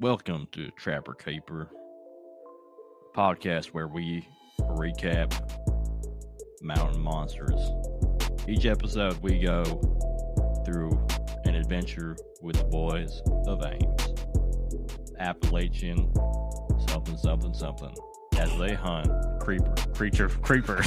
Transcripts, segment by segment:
Welcome to Trapper Keeper podcast where we recap mountain monsters. Each episode we go through an adventure with the boys of Ames, Appalachian something as they hunt creepers Creepers.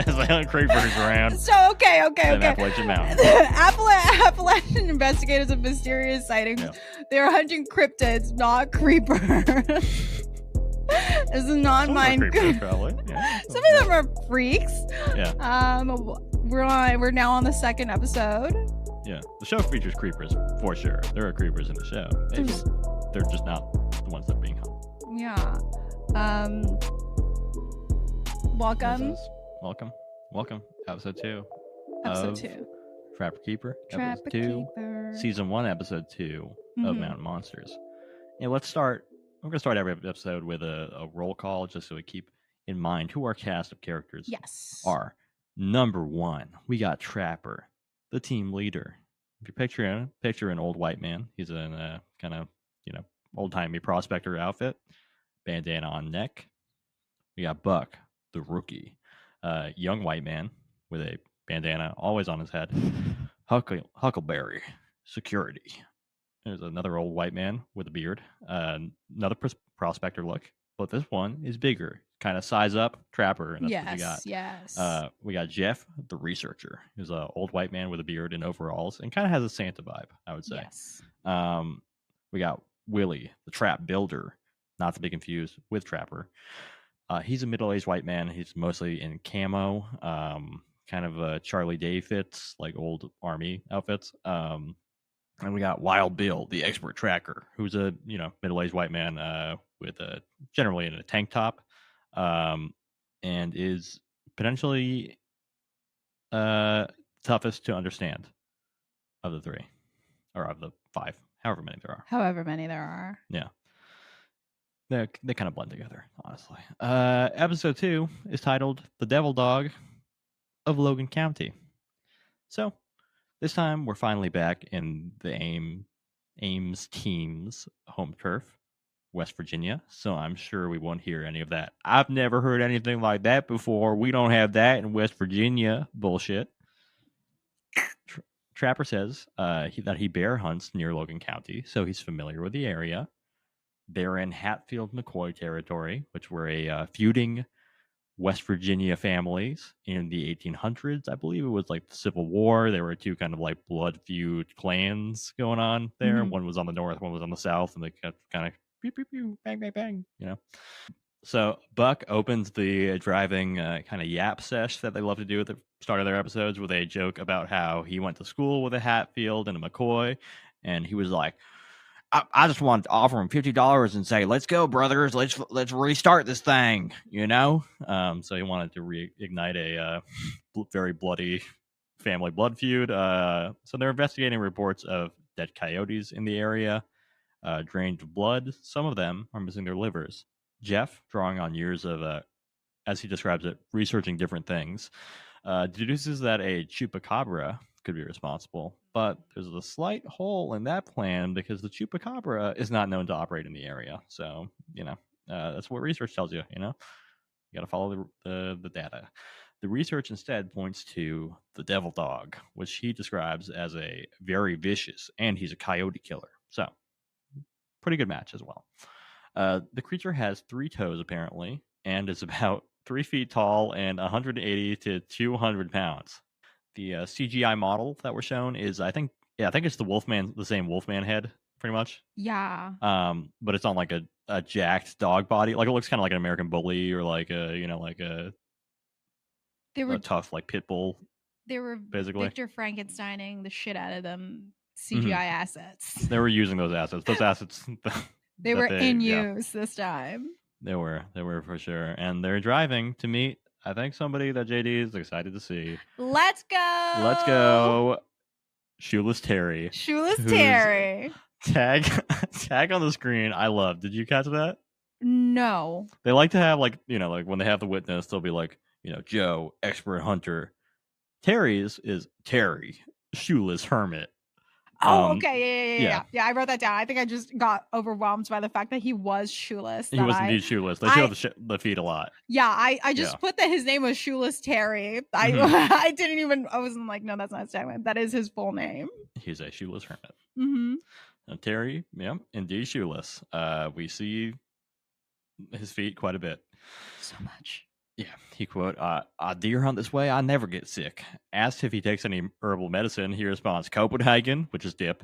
as they hunt creepers around So okay. Appalachian Mountains. Appalachian investigators of mysterious sightings. Yeah. They're hunting cryptids, not creepers. This is not Some are mine. creepers, probably. Yeah. Some of them are freaks. Yeah. We're now on the second episode. Yeah, the show features creepers for sure. There are creepers in the show. They're just not the ones that are being hunted. Yeah. Welcome. Welcome. Episode 2. Episode of 2. Trapper Keeper. Trapper Episode 2. Keeper. Season 1, Episode 2 of Mhm. Mountain Monsters. And let's start. We're going to start every episode with a roll call just so we keep in mind who our cast of characters Yes. are. Number 1, we got Trapper, the team leader. If you picture an old white man, he's in a kind of, old-timey prospector outfit, bandana on neck. We got Buck, the rookie, young white man with a bandana always on his head. Huckleberry, security. There's another old white man with a beard, another prospector look, but this one is bigger, kind of size up Trapper, and that's what we got. Yes. We got Jeff, the researcher, who's an old white man with a beard and overalls, and kind of has a Santa vibe, I would say. Yes. We got Willie, the trap builder, not to be confused with Trapper. He's a middle-aged white man. He's mostly in camo, kind of Charlie Day fits, like old army outfits. And we got Wild Bill, the expert tracker, who's a middle-aged white man with generally in a tank top, and is potentially toughest to understand of the 3, or of the 5, however many there are. However many there are. Yeah. They kind of blend together, honestly. Episode 2 is titled The Devil Dog of Logan County. So, this time we're finally back in the Ames team's home turf, West Virginia. So I'm sure we won't hear any of that. I've never heard anything like that before. We don't have that in West Virginia. Bullshit. Trapper says that he bear hunts near Logan County, so he's familiar with the area. They're in Hatfield-McCoy territory, which were a feuding West Virginia families in the 1800s. I believe it was like the Civil War. There were 2 kind of like blood feud clans going on there. Mhm. One was on the north, one was on the south, and they kept kind of pew, pew, pew, bang, bang, bang, So Buck opens the driving kind of yap sesh that they love to do at the start of their episodes with a joke about how he went to school with a Hatfield and a McCoy, and he was like, I just wanted to offer him $50 and say, "Let's go, brothers. Let's restart this thing." So he wanted to reignite a very bloody family blood feud. So they're investigating reports of dead coyotes in the area, drained of blood. Some of them are missing their livers. Jeff, drawing on years of, as he describes it, researching different things, deduces that a chupacabra could be responsible, but there's a slight hole in that plan because the chupacabra is not known to operate in the area. So that's what research tells you. You got to follow the data. The research instead points to the devil dog, which he describes as a very vicious, and he's a coyote killer. So pretty good match as well. The creature has 3 toes apparently, and is about 3 feet tall and 180 to 200 pounds. The CGI model that we're shown is, I think it's the same Wolfman head, pretty much. Yeah. But it's on like a jacked dog body. Like it looks kind of like an American Bully or like a tough like pit bull. They were basically Victor Frankensteining the shit out of them CGI assets. They were using those assets. Those assets. They were in use this time. They were for sure, and they're driving to meet, I think, somebody that JD is excited to see. Let's go, Shoeless Terry. Terry. Tag on the screen. I love. Did you catch that? No. They like to have like when they have the witness, they'll be like, Joe, expert hunter. Terry's is Terry, shoeless hermit. Oh, okay. Yeah. I wrote that down. I think I just got overwhelmed by the fact that he was shoeless. He was indeed shoeless. They show the feet a lot. Yeah, I just put that his name was Shoeless Terry. I wasn't like, no, that's not his name. That is his full name. He's a shoeless hermit. Mm-hmm. Terry, indeed shoeless. We see his feet quite a bit. So much. Yeah, he quote, "A deer hunt this way, I never get sick." Asked if he takes any herbal medicine, he responds, Copenhagen, which is dip,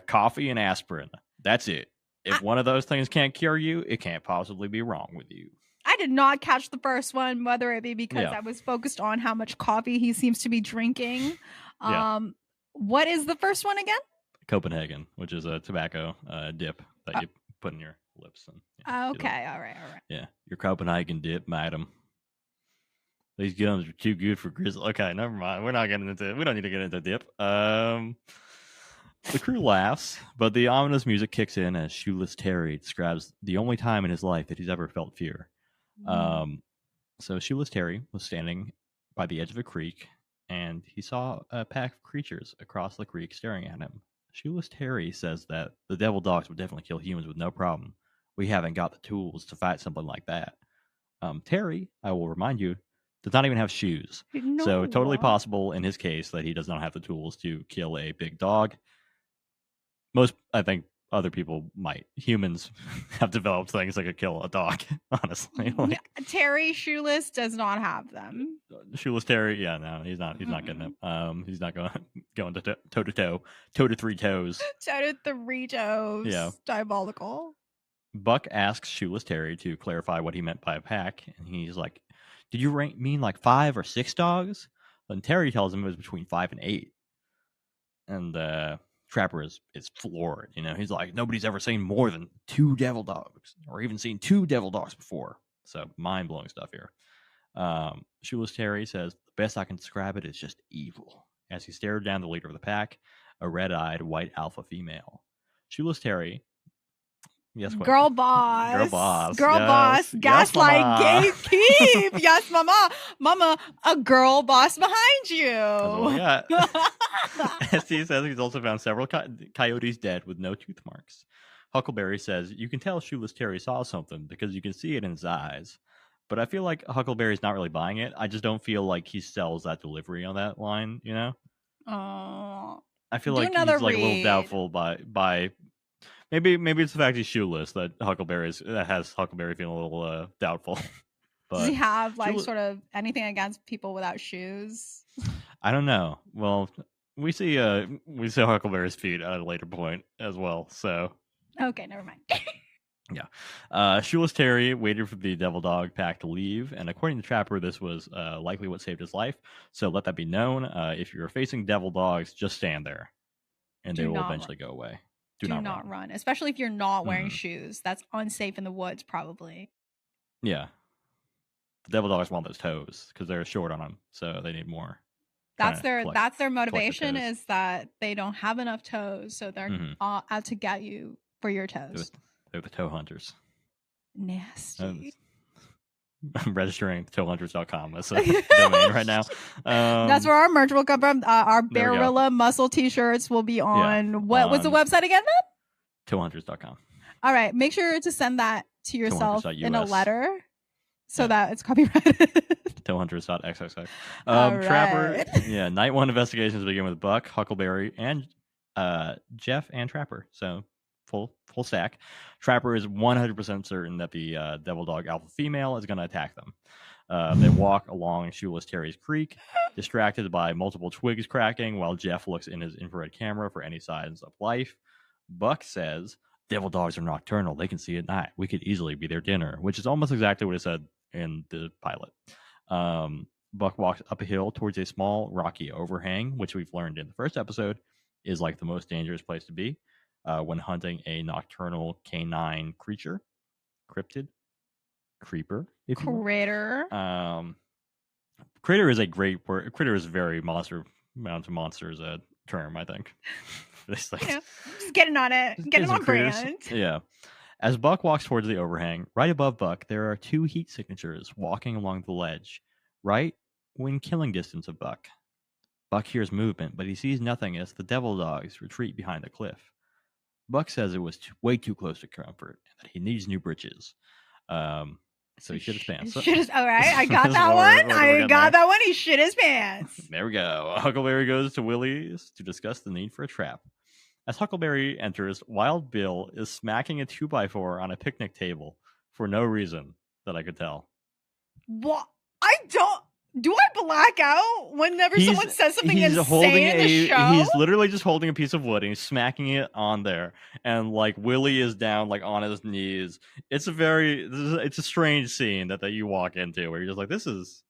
coffee and aspirin. That's it. If one of those things can't cure you, it can't possibly be wrong with you. I did not catch the first one, whether it be because I was focused on how much coffee he seems to be drinking. What is the first one again? Copenhagen, which is a tobacco dip that you put in your lips. And, okay, all right. Yeah, your Copenhagen dip, madam. These gums are too good for grizzly. Okay, never mind. We don't need to get into dip. The crew laughs, but the ominous music kicks in as Shoeless Terry describes the only time in his life that he's ever felt fear. So Shoeless Terry was standing by the edge of a creek, and he saw a pack of creatures across the creek staring at him. Shoeless Terry says that the devil dogs would definitely kill humans with no problem. We haven't got the tools to fight something like that. Terry, I will remind you, does not even have shoes. No. So totally possible in his case that he does not have the tools to kill a big dog. I think other people might. Humans have developed things that could kill a dog, honestly. Terry Shoeless does not have them. Shoeless Terry, no, he's not getting it. He's not going to toe to toe, toe to three toes. Toe to three toes. Yeah. Diabolical. Buck asks Shoeless Terry to clarify what he meant by a pack, and he's like, did you mean like 5 or 6 dogs? And Terry tells him it was between 5 and 8. And Trapper is floored. He's like, nobody's ever seen more than 2 devil dogs, or even seen 2 devil dogs before. So mind-blowing stuff here. Shoeless Terry says, the best I can describe it is just evil. As he stared down the leader of the pack, a red-eyed white alpha female. Shoeless Terry... Yes, girl boss. Girl boss. Gaslight, gatekeep. Yes, mama, a girl boss behind you. Yeah. He says he's also found several coyotes dead with no tooth marks. Huckleberry says you can tell Shoeless Terry saw something because you can see it in his eyes. But I feel like Huckleberry's not really buying it. I just don't feel like he sells that delivery on that line. Oh. I feel like he's like a little doubtful by. Maybe it's the fact he's shoeless that has Huckleberry feeling a little doubtful. But does he have sort of anything against people without shoes? I don't know. Well, we see Huckleberry's feet at a later point as well. So okay, never mind. Yeah. Shoeless Terry waited for the devil dog pack to leave, and according to Trapper, this was likely what saved his life. So let that be known. If you're facing devil dogs, just stand there, and they will eventually go away. Do not run, especially if you're not wearing shoes. That's unsafe in the woods, probably. Yeah. The devil dogs want those toes because they're short on them, so they need more. That's their motivation, is that they don't have enough toes, so they're out to get you for your toes. They're the toe hunters. Nasty. I'm registering toehunters.com as a domain right now. That's where our merch will come from. Our Barilla muscle t-shirts will be on what was the website again then? Toehunters.com. All right. Make sure to send that to yourself in a letter so that it's copyrighted. Toehunters.xxx. Right. Trapper. Night 1 investigations begin with Buck, Huckleberry, and Jeff and Trapper. So full stack. Trapper is 100% certain that the devil dog alpha female is going to attack them. They walk along Shoeless Terry's creek, distracted by multiple twigs cracking, while Jeff looks in his infrared camera for any signs of life. Buck says, devil dogs are nocturnal. They can see at night. We could easily be their dinner, which is almost exactly what it said in the pilot. Buck walks up a hill towards a small rocky overhang, which we've learned in the first episode is like the most dangerous place to be. When hunting a nocturnal canine creature, cryptid, creeper, if you will. Critter is a great word. Critter is very Mountain Monsters term, I think. Just getting on it, getting on brand. Yeah. As Buck walks towards the overhang, right above Buck, there are 2 heat signatures walking along the ledge, right when killing distance of Buck. Buck hears movement, but he sees nothing as the devil dogs retreat behind the cliff. Buck says it was way too close to comfort and that he needs new britches. So he shit his pants. Shit is, all right, I got that one. I got that one. He shit his pants. There we go. Huckleberry goes to Willie's to discuss the need for a trap. As Huckleberry enters, Wild Bill is smacking a 2x4 on a picnic table for no reason that I could tell. What? Do I black out whenever someone says something insane in the show? He's literally just holding a piece of wood and he's smacking it on there, and like Willie is down like on his knees. It's a strange scene that you walk into where you're just like, this is,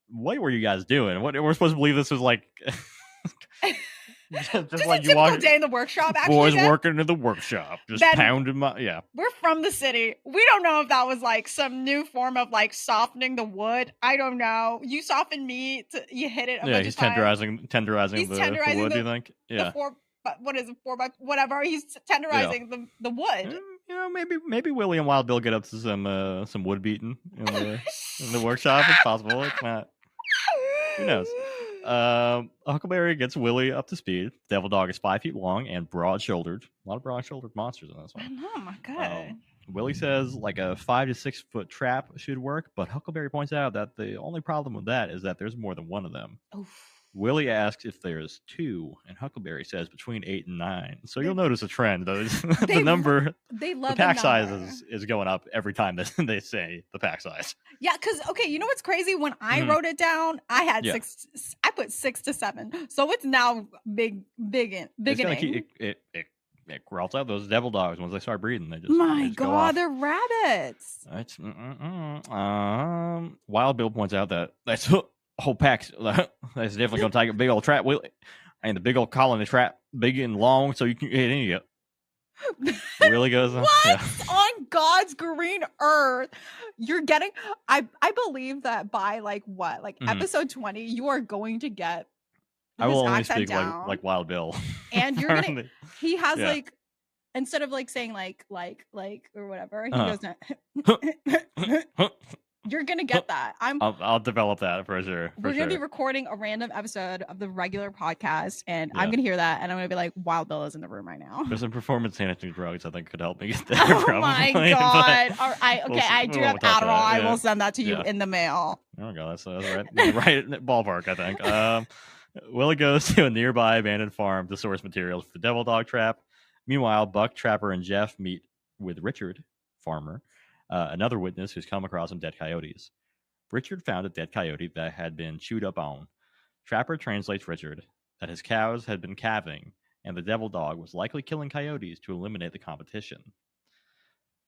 what were you guys doing? What we're supposed to believe this was like. just like a typical day in the workshop. Actually, boys working in the workshop, just pounding my We're from the city. We don't know if that was like some new form of like softening the wood. I don't know. You soften meat, you hit it. He's tenderizing the wood. Do you think? Yeah. What is it? 4x whatever. He's tenderizing the wood. Maybe Willie and Wild Bill get up to some wood beating in the workshop. It's possible. It's not. Who knows? Huckleberry gets Willie up to speed. Devil Dog is 5 feet long and broad-shouldered. A lot of broad-shouldered monsters in this one. Oh my god. Willie says like a 5 to 6 foot trap should work, but Huckleberry points out that the only problem with that is that there's more than one of them. Oof. Willie asks if there's 2, and Huckleberry says between 8 and 9. So you'll notice a trend. The number, the pack size is going up every time they say the pack size. Yeah, because you know what's crazy? When I wrote it down, I had 6. I put 6 to 7, so it's now big. It growls out those devil dogs once they start breeding. They just they're rabbits. That's Wild Bill points out that that's. Whole pack's that's definitely gonna take a big old trap, and the big old colony trap, big and long, so you can hit any of it. Really goes what on God's green earth you're getting? I believe that by episode 20, you are going to get. I will only speak like Wild Bill, and you're gonna. He has instead of saying like or whatever, he goes. You're gonna get that. I'll develop that for sure. We're gonna be recording a random episode of the regular podcast, and I'm gonna hear that, and I'm gonna be like, "Wild Bill is in the room right now." There's some performance-enhancing drugs I think could help me get there. Oh my god! All right, okay, I do have Adderall. I will send that to you in the mail. Oh god, that's right ballpark. I think. Willie goes to a nearby abandoned farm to source materials for the devil dog trap. Meanwhile, Buck, Trapper, and Jeff meet with Richard, farmer. Another witness who's come across some dead coyotes. Richard found a dead coyote that had been chewed up on. Trapper translates Richard that his cows had been calving, and the devil dog was likely killing coyotes to eliminate the competition.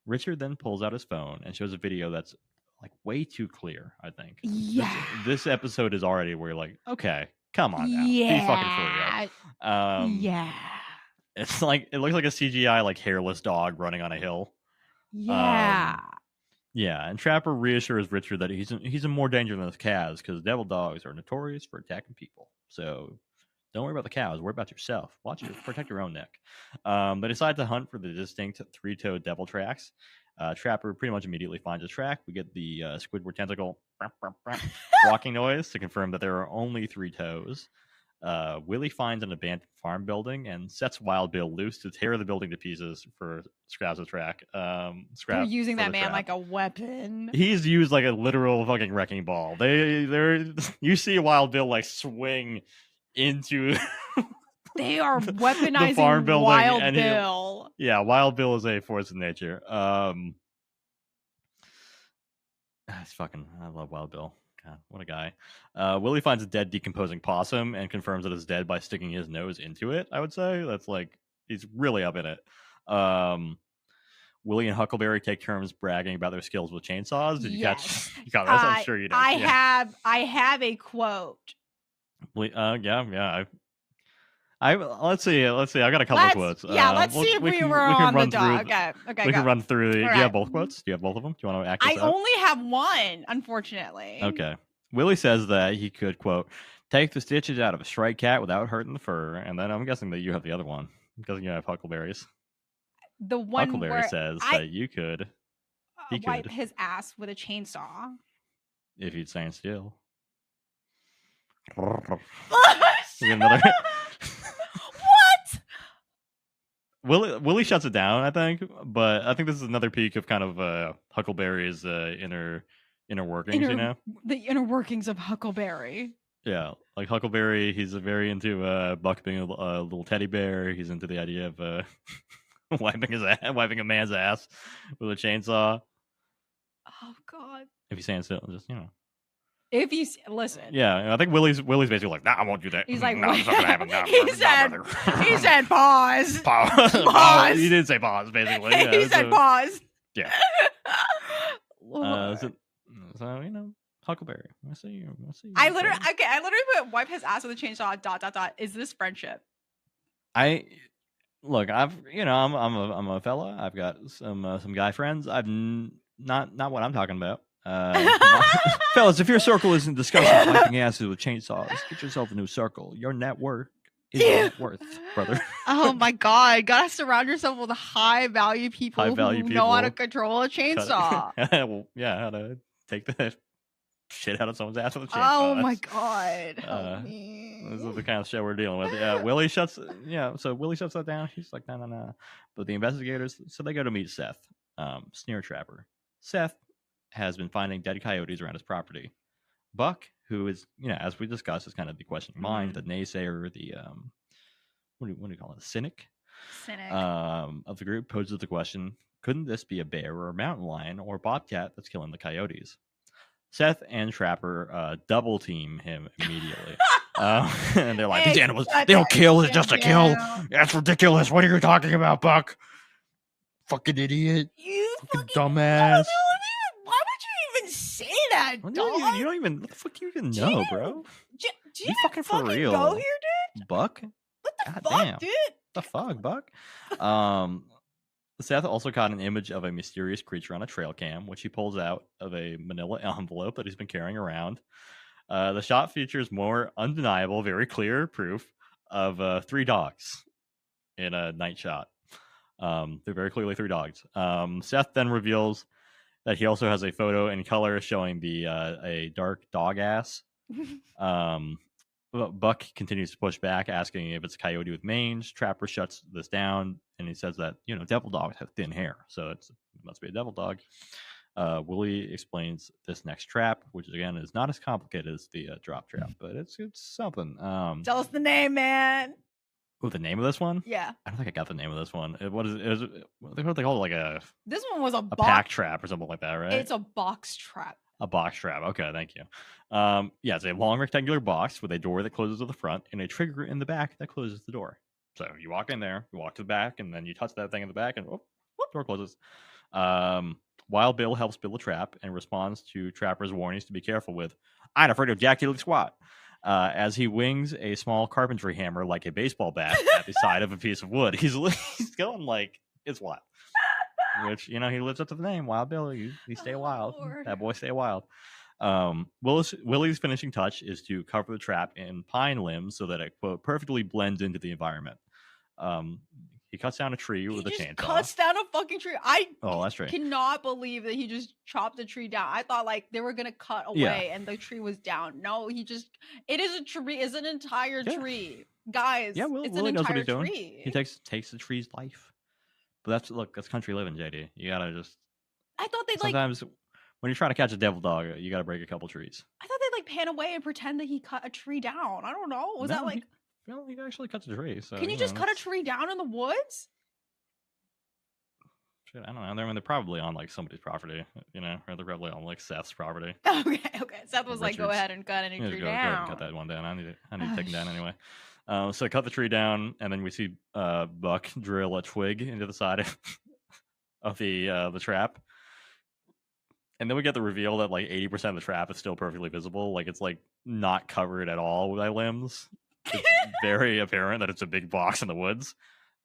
Richard then pulls out his phone and shows a video that's way too clear, I think. Yeah. This episode is already where you're like, okay, come on now. Be fucking for real. Yeah. It's it looks like a CGI hairless dog running on a hill. Yeah. And Trapper reassures Richard that he's in more danger than his cows because devil dogs are notorious for attacking people. So don't worry about the cows. Worry about yourself. Protect your own neck. They decide to hunt for the distinct 3-toed devil tracks. Trapper pretty much immediately finds a track. We get the Squidward tentacle walking noise to confirm that there are only 3 toes. Willie finds an abandoned farm building and sets Wild Bill loose to tear the building to pieces for scraps of track. They're using that man like a weapon. He's used like a literal fucking wrecking ball. You see Wild Bill swing into they are weaponizing the farm building Wild Bill. Wild Bill is a force of nature. It's fucking. I love Wild Bill. God, what a guy. Willie finds a dead, decomposing possum and confirms that it's dead by sticking his nose into it, I would say. That's he's really up in it. Willie and Huckleberry take turns bragging about their skills with chainsaws. Did you catch this? I'm sure you did. I have a quote. Yeah. Let's see. I got a couple of quotes. Let's see if we were on the dog. Okay. We can run through. Do you have both quotes? Do you have both of them? Do you want to act? I only have one, unfortunately. Okay. Willie says that he could, quote, take the stitches out of a stray cat without hurting the fur, and then I'm guessing that you have the other one because you have Huckleberry's. The one Huckleberry says that you could. He could wipe his ass with a chainsaw if he'd stand still. Another. What? Willie shuts it down, I think, but I think this is another peak of kind of Huckleberry's inner workings, you know? The inner workings of Huckleberry. Yeah, like Huckleberry, he's very into Buck being a little teddy bear. He's into the idea of wiping a man's ass with a chainsaw. Oh God! If he's saying so, just If he's listen, yeah, I think Willie's basically like, nah, I won't do that. He's like, no, it's not gonna happen. No, he said pause. Pause. He did say pause, basically. Yeah, he said pause. Yeah. So Huckleberry. I see. I literally put wipe his ass with a chainsaw. ... Is this friendship? I'm a fella. I've got some guy friends. I've not what I'm talking about. Fellas, if your circle isn't discussing wiping asses with chainsaws, get yourself a new circle. Your network is net worth, brother. Oh my God! Gotta surround yourself with high value people who know how to control a chainsaw. Well, yeah, how to take the shit out of someone's ass with a chainsaw. Oh my God! Help me. This is the kind of show we're dealing with. Yeah, Willie shuts that down. He's like, no. But the investigators, so they go to meet Seth, Sneer Trapper. Seth has been finding dead coyotes around his property. Buck, who is, as we discussed, is kind of the questioning mind, the naysayer, the what do you call it, cynic of the group, poses the question: couldn't this be a bear or a mountain lion or bobcat that's killing the coyotes? Seth and Trapper double team him immediately. And they're like, these animals, they don't kill, it's just a kill. That's ridiculous. What are you talking about, Buck? Fucking idiot. You fucking dumbass. Why would you even say that, dog? You don't even, what the fuck do you even know, bro? Do you fucking for real. Go here, dude? Buck? What the God fuck, damn. dude? What the fuck, Buck? Seth also caught an image of a mysterious creature on a trail cam, which he pulls out of a manila envelope that he's been carrying around. The shot features more undeniable, very clear proof of 3 dogs in a night shot. They're very clearly 3 dogs. Seth then reveals that he also has a photo in color showing a dark dog ass. Buck continues to push back, asking if it's a coyote with mange. Trapper shuts this down, and he says that, devil dogs have thin hair, so it must be a devil dog. Willie explains this next trap, which again is not as complicated as the drop trap, but it's something. Tell us the name, man. Oh, the name of this one? Yeah. I don't think I got the name of this one. What they call it, like a... This one was a pack trap or something like that, right? It's a box trap. A box trap. Okay, thank you. It's a long rectangular box with a door that closes to the front and a trigger in the back that closes the door. So you walk in there, you walk to the back, and then you touch that thing in the back, and whoop, door closes. Wild Bill helps build a trap and responds to Trapper's warnings to be careful with, "I ain't afraid of Jack Healy squat," as he wings a small carpentry hammer like a baseball bat at the side of a piece of wood. He's going like it's wild. Which, he lives up to the name, Wild Bill. You stay wild. Lord. That boy stay wild. Willie's finishing touch is to cover the trap in pine limbs so that it, quote, perfectly blends into the environment. He cuts down a tree with a chainsaw. Cuts down a fucking tree. That's right. Cannot believe that he just chopped the tree down. I thought they were gonna cut away and the tree was down. No, it is a tree. It's an entire tree, guys. Yeah, Willie knows what he's doing. He takes the tree's life. But that's country living, JD. You gotta just. I thought they'd sometimes when you're trying to catch a devil dog, you gotta break a couple trees. I thought they'd pan away and pretend that he cut a tree down. I don't know. Was that like? He actually cuts a tree. So, can you just cut a tree down in the woods? Shit, I don't know. They're probably on somebody's property, or they're probably on Seth's property. Okay. Seth was like, "Go ahead and cut any tree down." Go ahead and cut that one down. I need to take it down anyway. So cut the tree down, and then we see Buck drill a twig into the side of the trap, and then we get the reveal that 80% of the trap is still perfectly visible. It's not covered at all by limbs. It's very apparent that it's a big box in the woods.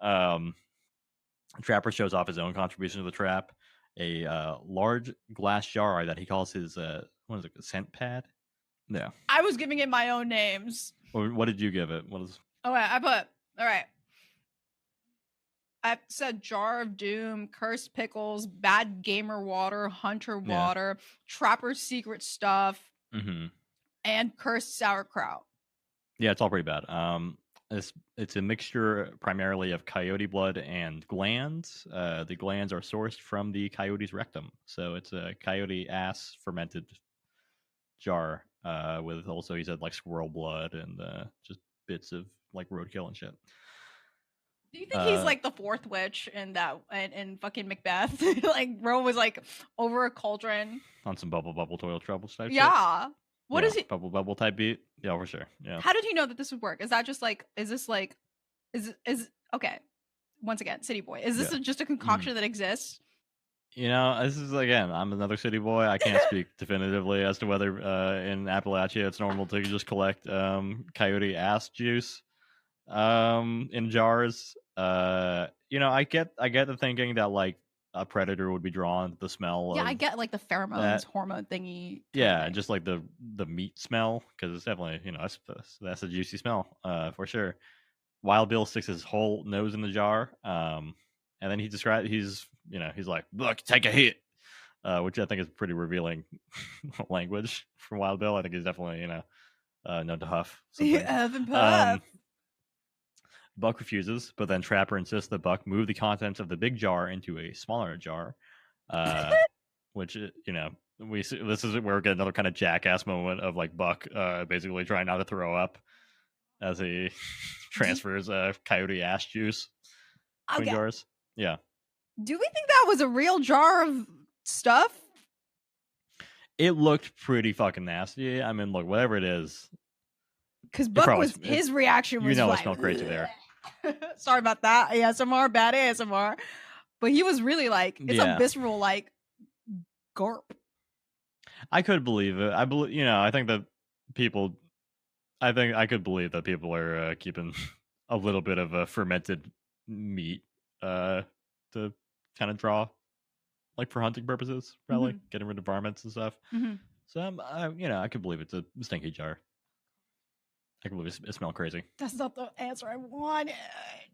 Trapper shows off his own contribution to the trap, a large glass jar that he calls his a scent pad. Yeah, I was giving it my own names. What did you give it? I said Jar of Doom, Cursed Pickles, Bad Gamer Water, Hunter Water, Trapper's Secret Stuff, and Cursed Sauerkraut. Yeah, it's all pretty bad. It's a mixture primarily of coyote blood and glands. The glands are sourced from the coyote's rectum, so it's a coyote ass fermented jar with also, he said, like squirrel blood and just bits of like roadkill and shit. Do you think he's like the fourth witch in that in fucking Macbeth? Like Rome was like over a cauldron on some bubble toilet trouble type yeah. shit. What is it? Bubble type beat? Yeah, for sure. Yeah. How did he know that this would work? Is that just like is okay. Once again, City Boy. Is this just a concoction that exists? You know, this is, again, I'm another city boy. I can't speak definitively as to whether in Appalachia it's normal to just collect coyote ass juice in jars. You know, I get the thinking that like a predator would be drawn to the smell. Yeah, I get like the pheromones hormone thingy. Yeah, just like the meat smell, because it's definitely, you know, that's a juicy smell for sure. Wild Bill sticks his whole nose in the jar, and then he's like, "Look, take a hit," which I think is pretty revealing language from Wild Bill. I think he's definitely, you know, known to huff. Buck refuses, but then Trapper insists that Buck move the contents of the big jar into a smaller jar, which, you know, we see, this is where we get another kind of jackass moment of like Buck basically trying not to throw up as he transfers coyote ass juice between jars. Yeah. Do we think that was a real jar of stuff? It looked pretty fucking nasty. I mean, look, whatever it is. Because Buck his reaction was, you know, like, it smelled crazy there. Sorry about that. ASMR, bad ASMR. But he was really like, it's a visceral, like, garp. I could believe it. I believe, you know, I think I could believe that people are keeping a little bit of a fermented meat to kind of draw, like, for hunting purposes, probably getting rid of varmints and stuff. So, you know, I could believe it's a stinky jar. I can believe it smelled crazy. That's not the answer I wanted.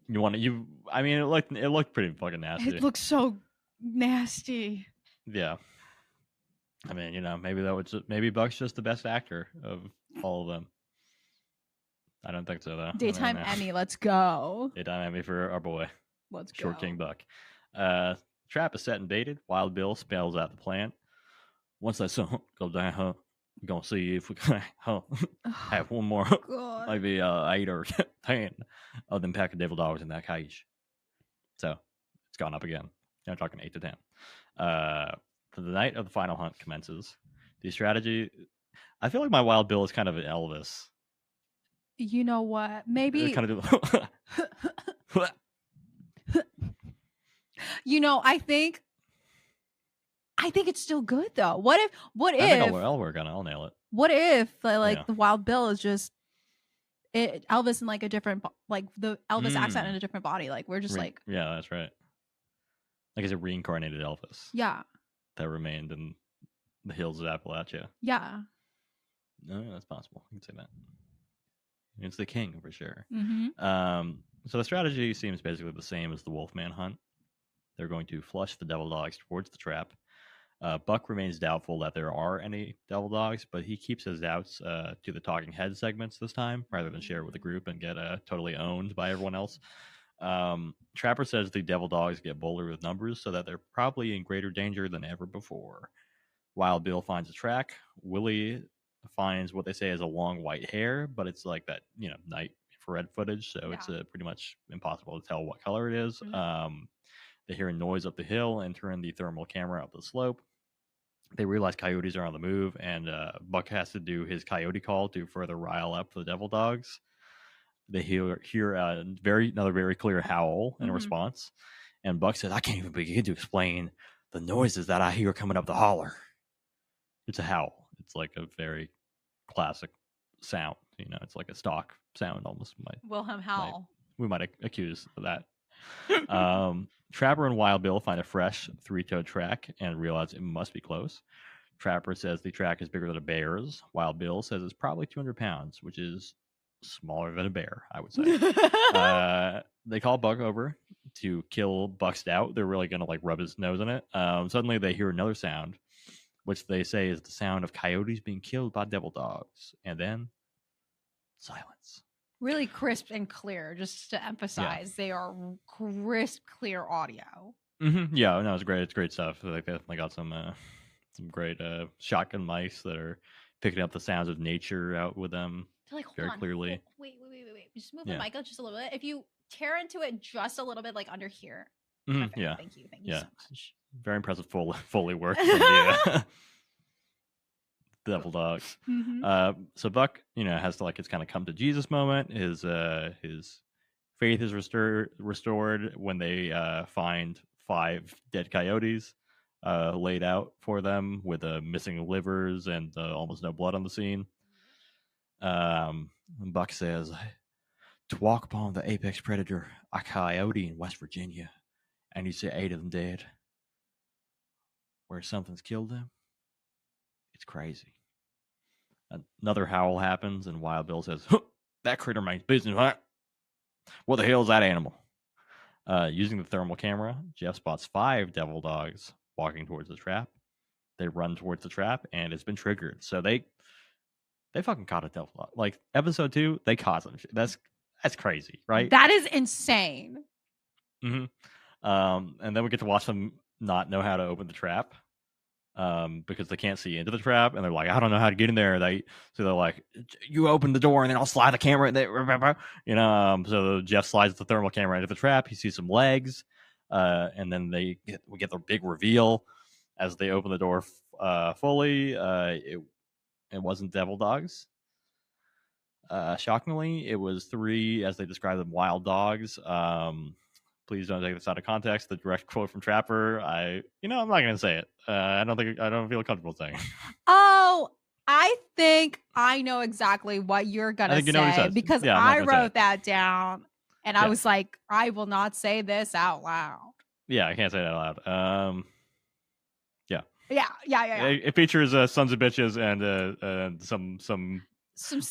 I mean, it looked pretty fucking nasty. It looks so nasty. Yeah. I mean, you know, maybe Buck's just the best actor of all of them. I don't think so, though. Daytime Emmy, let's go. Daytime Emmy for our boy. Let's go. Short King Buck. Trap is set and baited. Wild Bill spells out the plan. Once that sun goes down, we're going to see if we can have one more, maybe 8 or 10 of them pack of devil dogs in that cage. So it's gone up again. I'm talking 8 to 10. The night of the final hunt commences. The strategy, I feel like my Wild Bill is kind of an Elvis. You know what? Maybe. Kind of you know, I think it's still good though. What if? I'll work on it. I'll nail it. What if the Wild Bill is just Elvis in like a different, like the Elvis accent in a different body? Like we're just like, yeah, that's right. Like it's a reincarnated Elvis. Yeah. That remained in the hills of Appalachia. Yeah. No, that's possible. You can say that. It's the king for sure. So the strategy seems basically the same as the Wolfman hunt. They're going to flush the devil dogs towards the trap. Buck remains doubtful that there are any devil dogs, but he keeps his doubts to the talking head segments this time, rather than share with the group and get totally owned by everyone else. Trapper says the devil dogs get bolder with numbers, so that they're probably in greater danger than ever before. Wild Bill finds a track. Willie finds what they say is a long white hair, but it's like that, you know, night infrared footage, so it's pretty much impossible to tell what color it is. They hear a noise up the hill and turn the thermal camera up the slope. They realize coyotes are on the move, and Buck has to do his coyote call to further rile up the devil dogs. They hear another very clear howl in response, and Buck says, "I can't even begin to explain the noises that I hear coming up the holler." It's a howl. It's like a very classic sound. You know, it's like a stock sound almost. Wilhelm howl. We might accuse of that. Trapper and Wild Bill find a fresh 3-toed track and realize it must be close. Trapper says the track is bigger than a bear's. Wild Bill says it's probably 200 pounds, which is smaller than a bear, I would say. They call Buck over to kill Buck's doubt. They're really going to like rub his nose in it. Suddenly they hear another sound, which they say is the sound of coyotes being killed by devil dogs. And then silence. Really crisp and clear, just to emphasize. They are crisp, clear audio. Yeah, no, it's great. It's great stuff. They definitely got some great shotgun mics that are picking up the sounds of nature out with them. They're like, very clearly. Wait. Just move the mic up just a little bit. If you tear into it just a little bit, like under here. Yeah. Thank you so much. Very impressive Foley work from the Devil Dogs. So Buck, has to it's kind of come to Jesus moment. His faith is restored when they find 5 dead coyotes laid out for them with missing livers and almost no blood on the scene. Buck says, to walk upon the apex predator, a coyote in West Virginia, and you see 8 of them dead, where something's killed them. It's crazy. Another howl happens, and Wild Bill says, that critter means business, huh? What the hell is that animal? Using the thermal camera, Jeff spots 5 devil dogs walking towards the trap. They run towards the trap, and it's been triggered. So they fucking caught a devil dog. Like, episode 2, they caught some shit. That's crazy, right? That is insane. And then we get to watch them not know how to open the trap. Because they can't see into the trap, and they're like, I don't know how to get in there. So they're like, you open the door, and then I'll slide the camera in there. So Jeff slides the thermal camera into the trap. He sees some legs, and then we get the big reveal as they open the door fully. It wasn't devil dogs. Shockingly, it was 3, as they describe them, wild dogs. Please don't take this out of context. The direct quote from Trapper. I'm not going to say it. I don't feel comfortable saying. Oh, I think I know exactly what you're going to say because I wrote that down and I was like, I will not say this out loud. Yeah, I can't say that out loud. Yeah. It features sons of bitches and some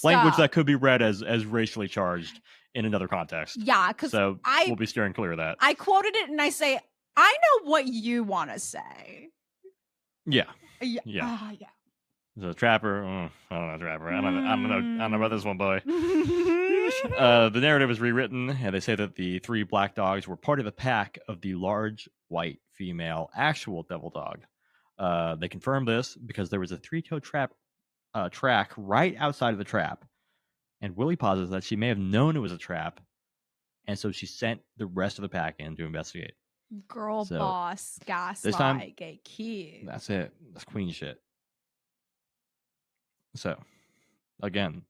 language stuff that could be read as racially charged in another context. Yeah, because we'll be steering clear of that. I quoted it and I say, I know what you want to say. Yeah. The Trapper. I don't know, Trapper. I don't know about this one, boy. The narrative is rewritten, and they say that the 3 black dogs were part of the pack of the large white female actual devil dog. They confirmed this because there was a 3-toed track right outside of the trap. And Willie posits that she may have known it was a trap, and so she sent the rest of the pack in to investigate. Girl boss, gaslight, get key. That's it. That's queen shit. So, again,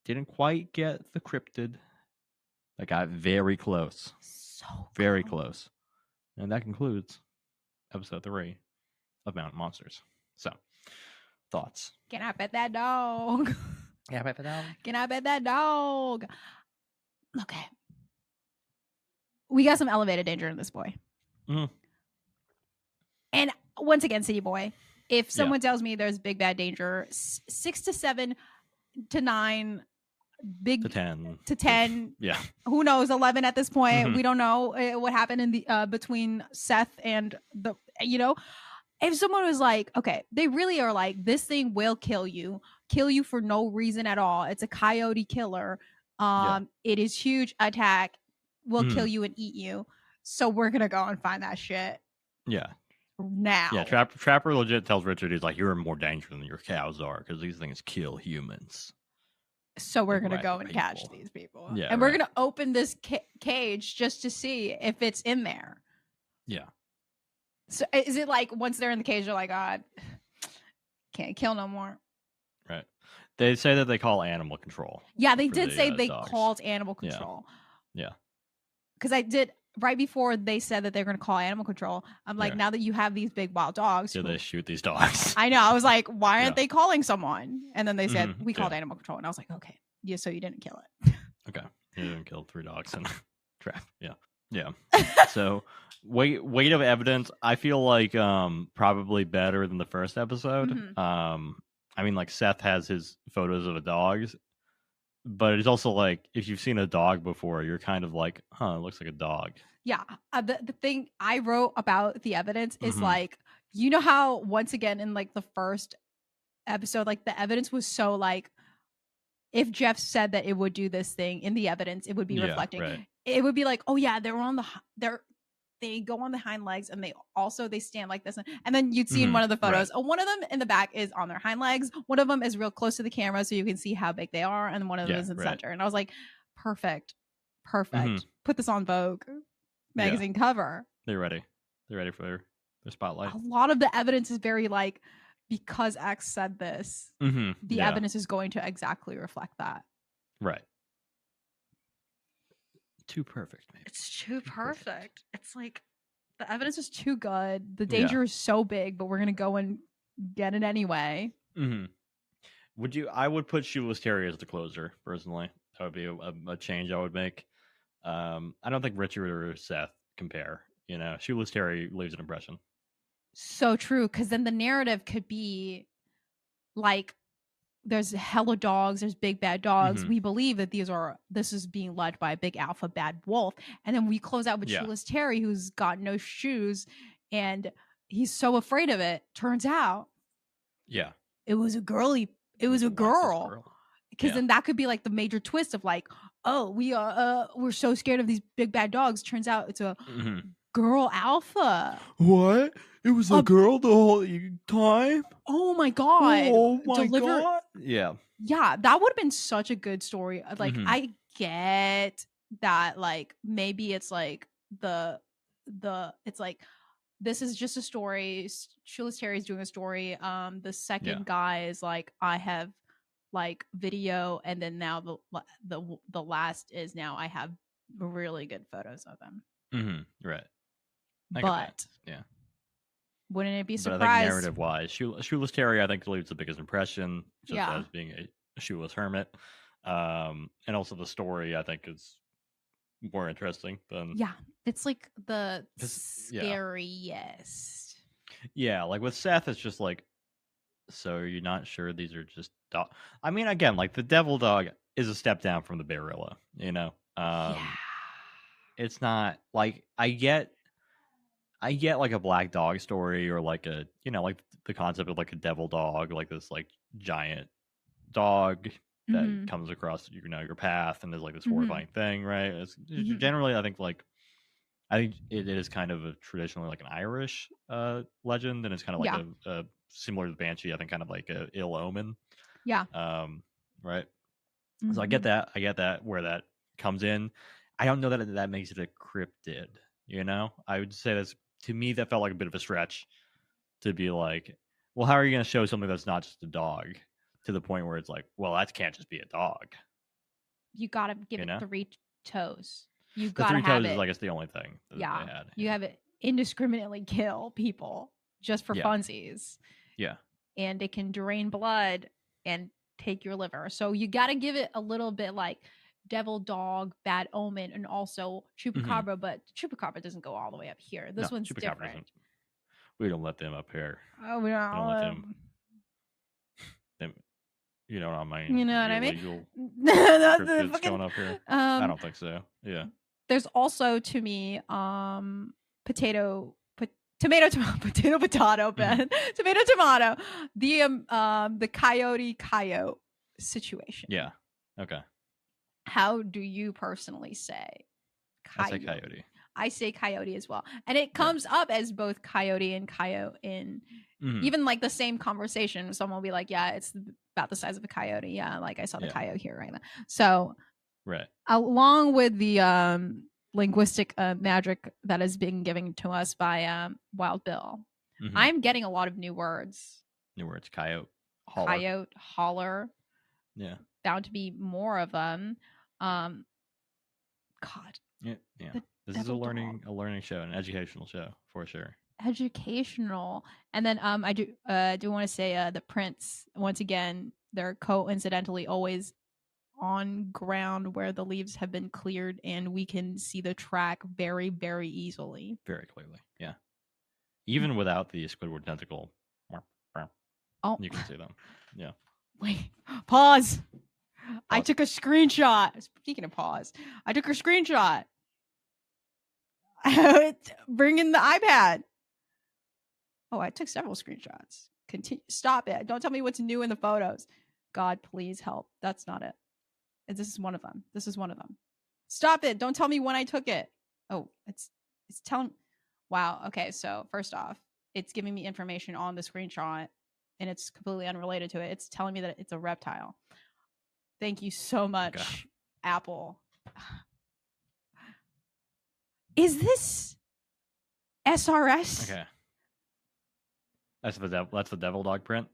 didn't quite get the cryptid. That got very close. Very close. And that concludes episode 3 of Mountain Monsters. So, thoughts? Can I pet that dog? Can I pet the dog? Can I pet that dog? Okay. We got some elevated danger in this boy. And once again, City Boy, if someone tells me there's big bad danger, 6 to 7 to 9, big to 10. Yeah. Who knows? 11 at this point. We don't know what happened in the between Seth and the, if someone was like, okay, they really are like, this thing will kill you for no reason at all. It's a coyote killer. It is huge attack, will kill you and eat you. So we're going to go and find that shit. Yeah. Now. Yeah, Trapper legit tells Richard, he's like, you're in more danger than your cows are because these things kill humans. So we're going to go and catch these people. Yeah, and we're going to open this cage just to see if it's in there. Yeah. So is it like once they're in the cage, they're like, God, can't kill no more? Right. They say that they call animal control. Yeah, they did say they called animal control. Yeah. Because I did, right before they said that they're going to call animal control, I'm like, now that you have these big wild dogs. Do they shoot these dogs? I know. I was like, why aren't they calling someone? And then they said, we called animal control. And I was like, okay. Yeah, so you didn't kill it. Okay. You didn't kill 3 dogs in a trap. Yeah. Yeah. So weight of evidence, I feel like probably better than the first episode. I mean, like, Seth has his photos of the dogs, but it's also like, if you've seen a dog before, you're kind of like, it looks like a dog. Yeah. The thing I wrote about the evidence is like, you know how once again in like the first episode, like the evidence was so like if Jeff said that it would do this thing in the evidence, it would be reflecting. Right. It would be like, oh yeah, they go on the hind legs and they stand like this, and then you'd see in one of the photos, one of them in the back is on their hind legs, one of them is real close to the camera so you can see how big they are, and one of them is in the center. And I was like, perfect. Put this on Vogue magazine cover. They're ready for their spotlight. A lot of the evidence is very like, because X said this, the evidence is going to exactly reflect that. Right. Too perfect, maybe. It's too perfect. It's like the evidence is too good. The danger is so big, but we're gonna go and get it anyway. I would put Shoeless Terry as the closer, personally. That would be a change I would make. I don't think Richard or Seth compare. You know, Shoeless Terry leaves an impression. So true, because then the narrative could be like, there's hella dogs, there's big bad dogs. We believe that this is being led by a big alpha bad wolf. And then we close out with Shoeless Terry, who's got no shoes, and he's so afraid of it. Turns out it was a girl. Because then that could be like the major twist of like, oh, we're so scared of these big bad dogs. Turns out it's a girl alpha. What? It was a girl the whole time? Oh my god. Oh my god. Yeah, that would have been such a good story. Like, I get that, like, maybe it's like it's like, this is just a story. Shoeless Terry's doing a story. The second guy is like, I have like video, and then now the last is now I have really good photos of them. Right. But wouldn't it be surprised? But I think narrative wise, Shoeless Terry, I think, leaves the biggest impression, just as being a shoeless hermit. And also the story, I think, is more interesting than it's like the scariest. Yeah, like with Seth, it's just like, so you're not sure these are just dog? I mean, again, like the devil dog is a step down from the Barilla, you know. It's not like I get like a black dog story, or like a, you know, like the concept of like a devil dog, like this like giant dog that comes across, you know, your path and is like this horrifying thing, right? It's generally, I think it is kind of traditionally like an Irish legend, and it's kind of like a similar to the Banshee, I think, kind of like a ill omen. Right. So I get that where that comes in. I don't know that makes it a cryptid, you know. I would say that's, to me, that felt like a bit of a stretch to be like, well, how are you going to show something that's not just a dog, to the point where it's like, well, that can't just be a dog. You got to give it 3 toes. You got to have it. 3 toes is, I guess, the only thing that they had. You have it indiscriminately kill people just for funsies. Yeah. And it can drain blood and take your liver. So you got to give it a little bit like devil dog, bad omen, and also chupacabra, but chupacabra doesn't go all the way up here. This one's different. We don't let them up here. Oh, we don't let them. You know what I mean? You know what I mean? Cryptids going up here. I don't think so. Yeah. There's also, to me, tomato, the coyote situation. Yeah. Okay. How do you personally say coyote? I say coyote. I say coyote as well. And it comes up as both coyote and coyote in even like the same conversation. Someone will be like, yeah, it's about the size of a coyote. Yeah, like I saw the coyote here right now. So along with the linguistic magic that is being given to us by Wild Bill, I'm getting a lot of new words. New words. Coyote. Holler. Coyote. Holler. Yeah. Bound to be more of them. God. Yeah. This is a learning show, an educational show for sure. Educational. And then I do want to say the prints, once again, they're coincidentally always on ground where the leaves have been cleared, and we can see the track very, very easily. Very clearly. Yeah. Even without the Squidward tentacle. Oh. You can see them. Yeah. Wait. Pause. I took a screenshot. Speaking of pause, I took a screenshot. Bring in the iPad. Oh, I took several screenshots. Continue. Stop it. Don't tell me what's new in the photos. God, please help. That's not it. This is one of them. This is one of them. Stop it. Don't tell me when I took it. Oh, it's telling. Wow. Okay. So first off, it's giving me information on the screenshot and it's completely unrelated to it. It's telling me that it's a reptile. Thank you so much, Okay. Apple. Is this SRS? Okay. That's the devil dog print.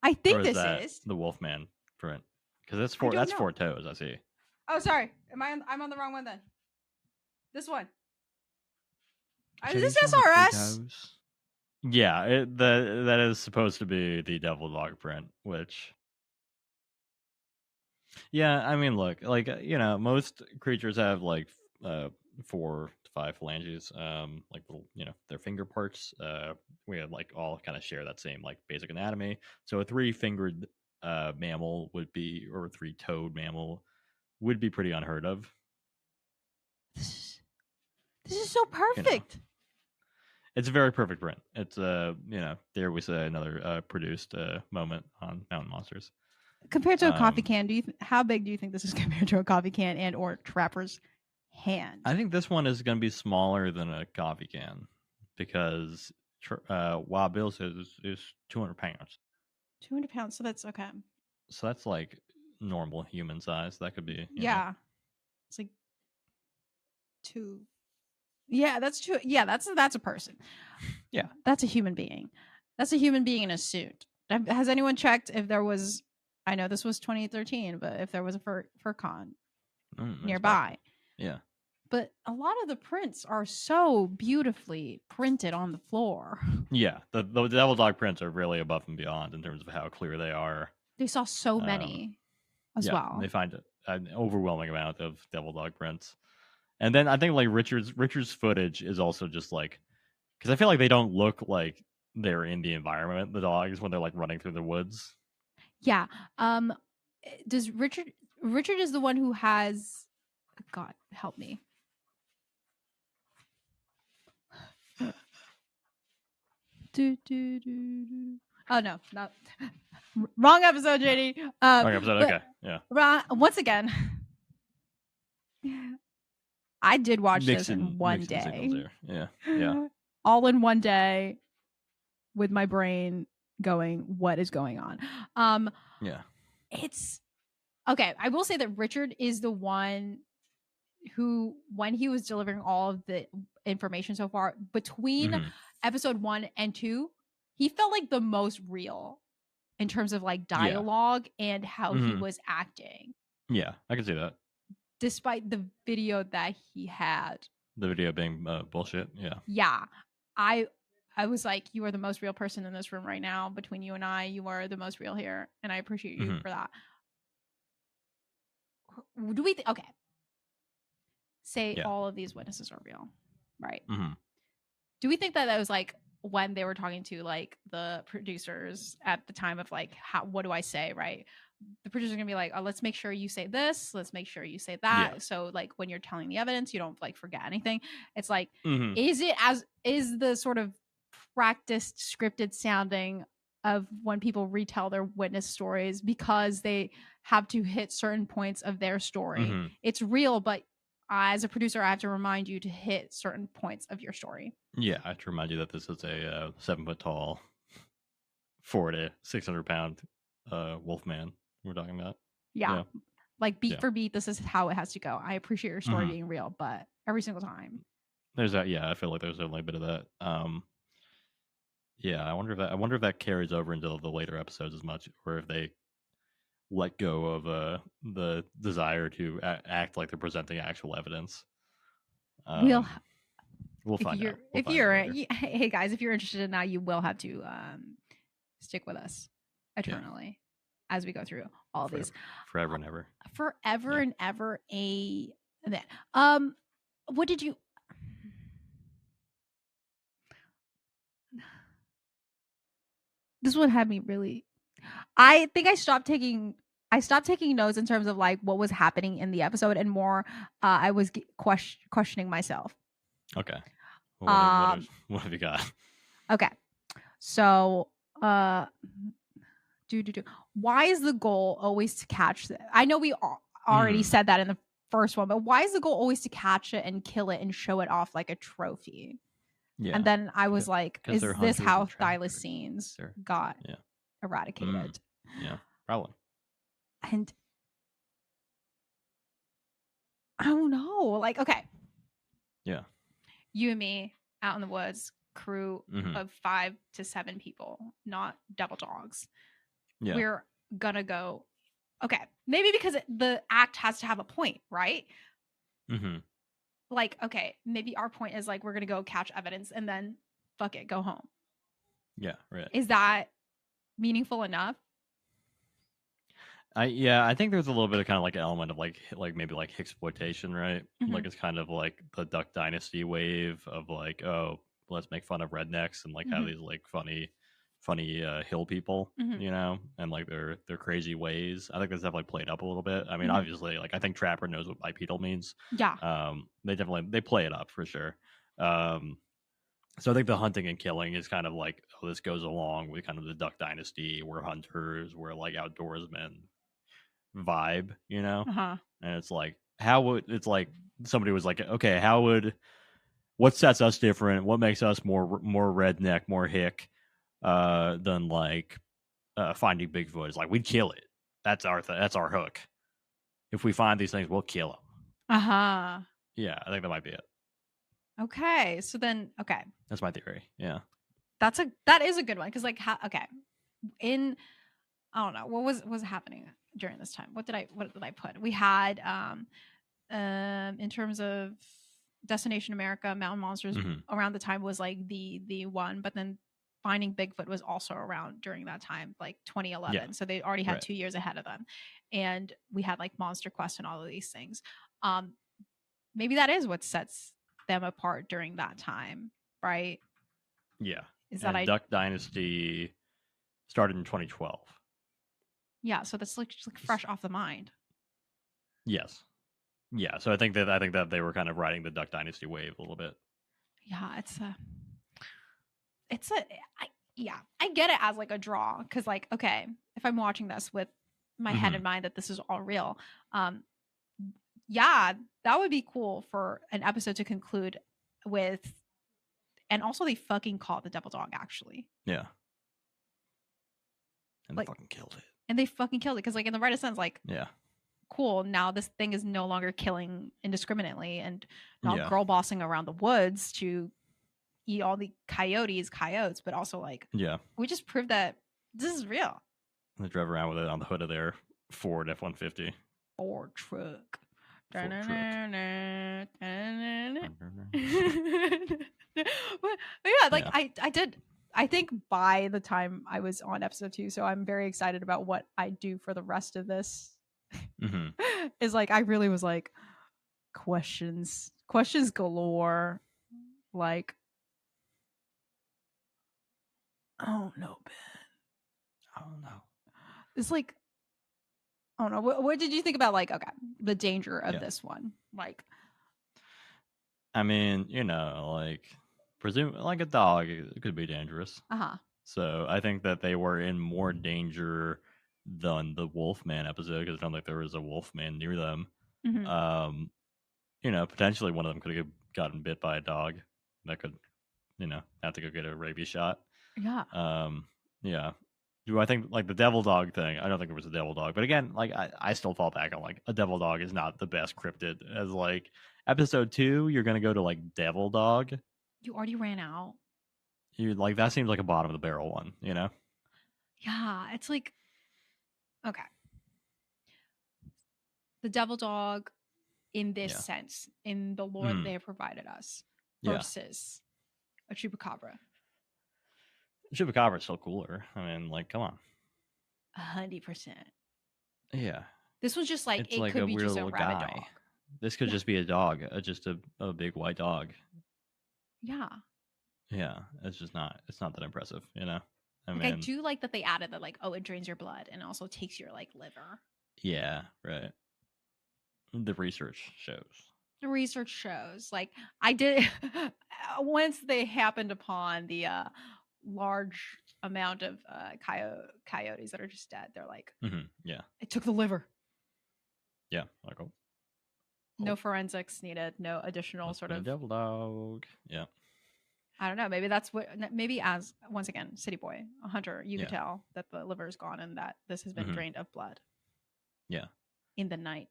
I think Or this that is the Wolfman print, because that's I don't that's know. 4 toes. I see. Oh, sorry. I'm on the wrong one then. This one. Should Is these this be on, like, 3 SRS? toes? Yeah, that is supposed to be the devil dog print, which. Yeah, I mean, look, like, most creatures have like 4 to 5 phalanges, like little, their finger parts. We have like all kind of share that same like basic anatomy. So a 3-fingered mammal would be, or a 3-toed mammal would be pretty unheard of. This is so perfect. It's a very perfect print. It's there we say another produced moment on Mountain Monsters. Compared to a coffee can, how big do you think this is compared to a coffee can and or Trapper's hand? I think this one is going to be smaller than a coffee can because Wild Bill says is 200 pounds. 200 pounds. So that's okay. So that's like normal human size. That could be. Yeah. It's like 2. Yeah, that's true. Yeah, that's a person. Yeah. That's a human being. That's a human being in a suit. Has anyone checked if there was, I know this was 2013, but if there was a furcon nearby? Yeah. But a lot of the prints are so beautifully printed on the floor. Yeah, the devil dog prints are really above and beyond in terms of how clear they are. They saw so many as well. They find an overwhelming amount of devil dog prints. And then I think like Richard's footage is also just like, because I feel like they don't look like they're in the environment, the dogs, when they're like running through the woods. Yeah. Does Richard is the one who has, God help me. Oh no, not wrong episode, JD. Wrong episode. Okay, yeah. Once again, I did watch this in one day. Yeah. All in one day, with my brain going, "What is going on?" Yeah. It's okay. I will say that Richard is the one who, when he was delivering all of the information so far between episode 1 and 2, he felt like the most real in terms of like dialogue and how he was acting. Yeah, I can see that. Despite the video that he had. The video being bullshit. Yeah. Yeah. I was like, you are the most real person in this room right now. Between you and I, you are the most real here. And I appreciate you for that. Do we okay. Say all of these witnesses are real, right? Do we think that was like when they were talking to like the producers at the time of like, what do I say, right? The producers are gonna be like, oh, let's make sure you say this, let's make sure you say that. Yeah. So like when you're telling the evidence, you don't like forget anything. It's like, is the sort of practiced scripted sounding of when people retell their witness stories because they have to hit certain points of their story. It's real, but as a producer, I have to remind you to hit certain points of your story. Yeah, I have to remind you that this is a 7-foot tall, 400 to 600 pound Wolfman we're talking about. Yeah. Like beat for beat, this is how it has to go. I appreciate your story being real, but every single time. There's that. Yeah, I feel like there's definitely a bit of that. Yeah, I wonder if that carries over into the later episodes as much, or if they let go of the desire to act like they're presenting actual evidence. We'll find out. Hey guys, if you're interested in that, you will have to stick with us eternally as we go through all these forever and ever. Forever and ever. What did you? This one had me really. I think I stopped taking notes in terms of like what was happening in the episode, and more I was questioning myself. Okay. Well, what have you got? Okay. So Why is the goal always to catch it? I know we already said that in the first one, but why is the goal always to catch it and kill it and show it off like a trophy? Yeah. And then I was like, is they're this hunters how and trackers. thylacines got eradicated? Yeah, probably. And I don't know. Like, okay. Yeah. You and me out in the woods, crew of 5 to 7 people, not devil dogs. Yeah. We're gonna go. Okay, maybe because the act has to have a point, right? Like, okay, maybe our point is like we're gonna go catch evidence and then fuck it, go home. Yeah, right. Is that meaningful enough? I think there's a little bit of kind of like an element of like maybe like exploitation, right? Like it's kind of like the Duck Dynasty wave of like, oh, let's make fun of rednecks and like have these like funny hill people, you know, and like their crazy ways. I think that's definitely played up a little bit. I mean, obviously, like I think Trapper knows what bipedal means. Yeah. They play it up for sure. So I think the hunting and killing is kind of like, oh, this goes along with kind of the Duck Dynasty. We're hunters. We're like outdoorsmen vibe, you know. And it's like, it's like somebody was like, okay, what sets us different? What makes us more redneck, more hick? Than like finding Bigfoot. It's like we'd kill it. That's our hook. If we find these things, we'll kill them. Yeah, I think that might be it. Okay, so then that's my theory. Yeah, that is a good one because like I don't know what was happening during this time. What did I put? We had in terms of Destination America, Mountain Monsters around the time was like the one, but then Finding Bigfoot was also around during that time, like 2011. Yeah. So they already had 2 years ahead of them. And we had like Monster Quest and all of these things. Maybe that is what sets them apart during that time, right? Yeah. Is that Duck Dynasty started in 2012. Yeah, so that's like just like fresh off the mind. Yes. Yeah, so I think that they were kind of riding the Duck Dynasty wave a little bit. Yeah, I get it as like a draw because like, okay, if I'm watching this with my head in mind that this is all real, yeah, that would be cool for an episode to conclude with. And also they fucking caught the devil dog actually. Yeah. And like, they fucking killed it. And they fucking killed it because like in the right sense, like, yeah, cool, now this thing is no longer killing indiscriminately and not girl bossing around the woods to eat all the coyotes, but also like, we just proved that this is real. They drove around with it on the hood of their Ford F-150. Ford truck. But yeah, like I think by the time I was on episode 2, so I'm very excited about what I do for the rest of this. Is like I really was like questions galore. Like, I don't know, Ben. I don't know. It's like, I don't know. What did you think about like the danger of this one? Like, I mean, you know, like presume like a dog, it could be dangerous. So I think that they were in more danger than the Wolfman episode because I don't think there was a Wolfman near them. You know, potentially one of them could have gotten bit by a dog that could, you know, have to go get a rabies shot. Yeah. Yeah. Do I think like the devil dog thing? I don't think it was a devil dog, but again, like I still fall back on like a devil dog is not the best cryptid. As like episode 2, you're gonna go to like devil dog. You already ran out. You like that seems like a bottom of the barrel one, you know? Yeah, it's like okay. The devil dog in this sense, in the lore that they have provided us, versus a chupacabra. Chupacabra is still cooler. I mean, like, come on. 100%. Yeah. This was just like, it like could be just a rabbit dog. This could just be a dog, just a big white dog. Yeah. Yeah, it's not that impressive, you know? I do like that they added that, like, oh, it drains your blood and also takes your, like, liver. Yeah, right. The research shows. Like, I did, once they happened upon the large amount of coyotes that are just dead. They're like, yeah, it took the liver. Yeah, like no forensics needed, no additional sort of devil dog. Yeah, I don't know. Maybe that's what. Maybe as once again, city boy, a hunter, you could tell that the liver is gone and that this has been drained of blood. Yeah, in the night.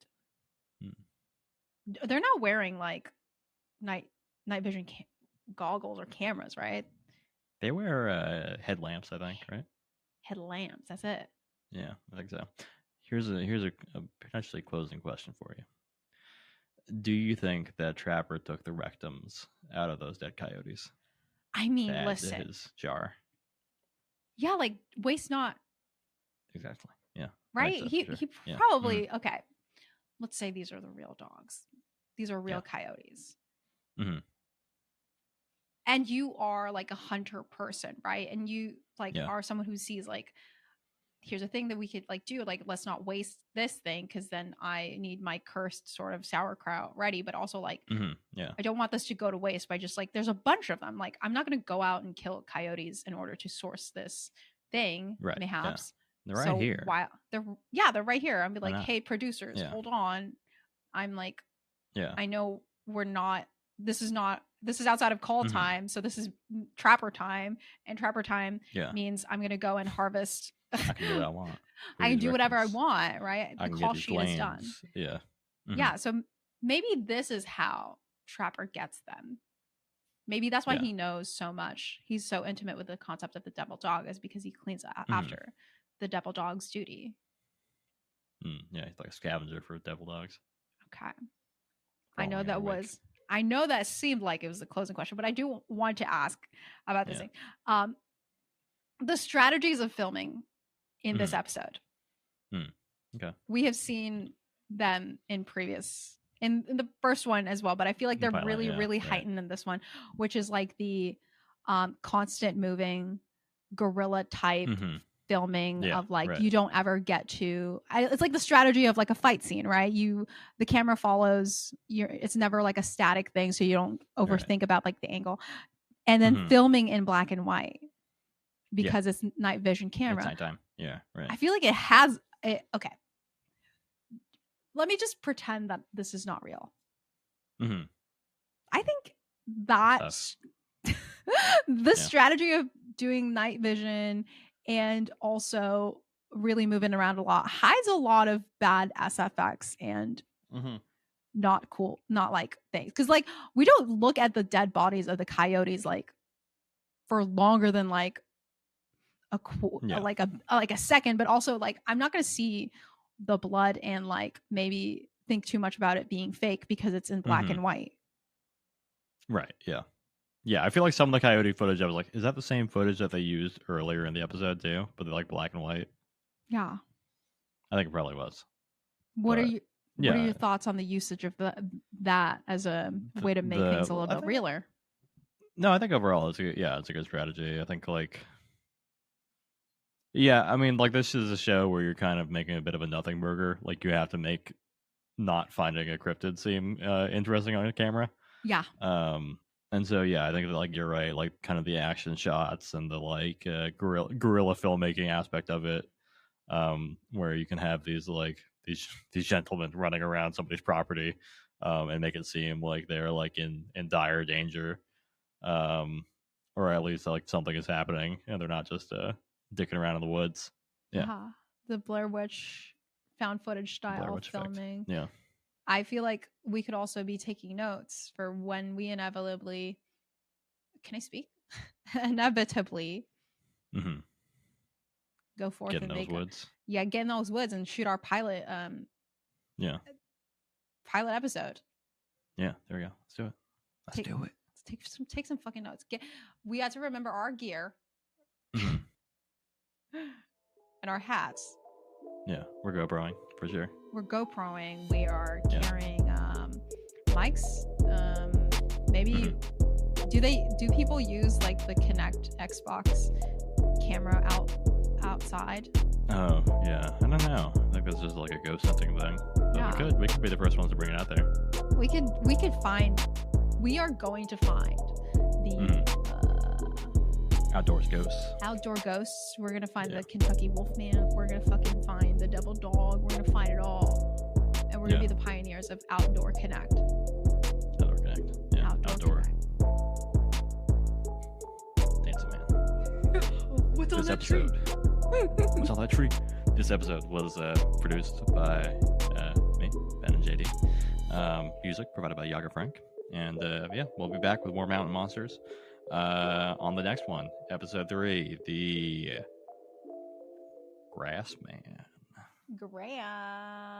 They're not wearing like night vision goggles or cameras, right? They wear headlamps, I think, right? Headlamps. That's it. Yeah, I think so. Here's a potentially closing question for you. Do you think that Trapper took the rectums out of those dead coyotes? I mean, listen. To his jar. Yeah, like waste not. Exactly. Yeah. Right? So, he probably okay. Let's say these are the real dogs. These are real coyotes. And you are like a hunter person, right? And you like are someone who sees like, here's a thing that we could like do, like let's not waste this thing because then I need my cursed sort of sauerkraut ready, but also like I don't want this to go to waste by just like there's a bunch of them. Like I'm not going to go out and kill coyotes in order to source this thing, mayhaps. They're right here. Why they're right here. I'm be like, hey, producers, hold on. I'm like, I know we're not. This is outside of call time, so this is Trapper time, and Trapper time means I'm gonna go and harvest. I can do what I want. I can do whatever I want, right? The call sheet is done. Yeah. Yeah. So maybe this is how Trapper gets them. Maybe that's why he knows so much. He's so intimate with the concept of the devil dog, is because he cleans after the devil dog's duty. Yeah, he's like a scavenger for devil dogs. Okay. I know that seemed like it was the closing question, but I do want to ask about this thing. The strategies of filming in this episode. Okay. We have seen them in the first one as well, but I feel like they're really heightened in this one, which is like the constant moving guerrilla type filming of like you don't ever get to it's like the strategy of like a fight scene, right? The camera follows it's never like a static thing, so you don't overthink about like the angle, and then filming in black and white because it's night vision camera. It's nighttime. Yeah, right. I feel like it has okay, let me just pretend that this is not real. I think that the strategy of doing night vision and also really moving around a lot hides a lot of bad SFX and not cool, not like things. Because like we don't look at the dead bodies of the coyotes like for longer than like like a second, but also like I'm not going to see the blood and like maybe think too much about it being fake because it's in black and white. Right. Yeah. Yeah, I feel like some of the coyote footage, I was like, is that the same footage that they used earlier in the episode too? But they're like black and white. Yeah. I think it probably was. What are your thoughts on the usage of that as a way to make things a little bit realer? No, I think overall it's a good strategy. I think like I mean like this is a show where you're kind of making a bit of a nothing burger. Like you have to make not finding a cryptid seem interesting on camera. Yeah. And so, I think that, like, you're right, like, kind of the action shots and the, like, guerrilla filmmaking aspect of it, where you can have these, like, these gentlemen running around somebody's property and make it seem like they're, like, in dire danger, or at least, like, something is happening, and they're not just dicking around in the woods. Yeah. The Blair Witch found footage style filming. Effect. Yeah. I feel like we could also be taking notes for when we inevitably, can I speak? Inevitably go forth and make woods. Get in those woods and shoot our pilot pilot episode. Yeah, there we go. Let's do it. Let's do it. Let's take some fucking notes. We have to remember our gear and our hats. Yeah, we're GoProing for sure. We're GoProing. We are carrying mics. Maybe do people use like the Kinect Xbox camera outside? Oh yeah, I don't know. I think that's just like a ghost hunting thing. But we could be the first ones to bring it out there. We are going to find the Outdoors ghosts. Outdoor ghosts. We're gonna find the Kentucky Wolfman. We're gonna fucking find the Devil Dog. We're gonna find it all, and we're gonna be the pioneers of Outdoor Connect. Outdoor Connect. Yeah. Outdoor. Dancing man. What's on This that tree? What's on that tree? This episode was produced by me, Ben and JD. Music provided by Yager Frank. And we'll be back with more mountain monsters on the next one, episode 3, the Grassman. Grass.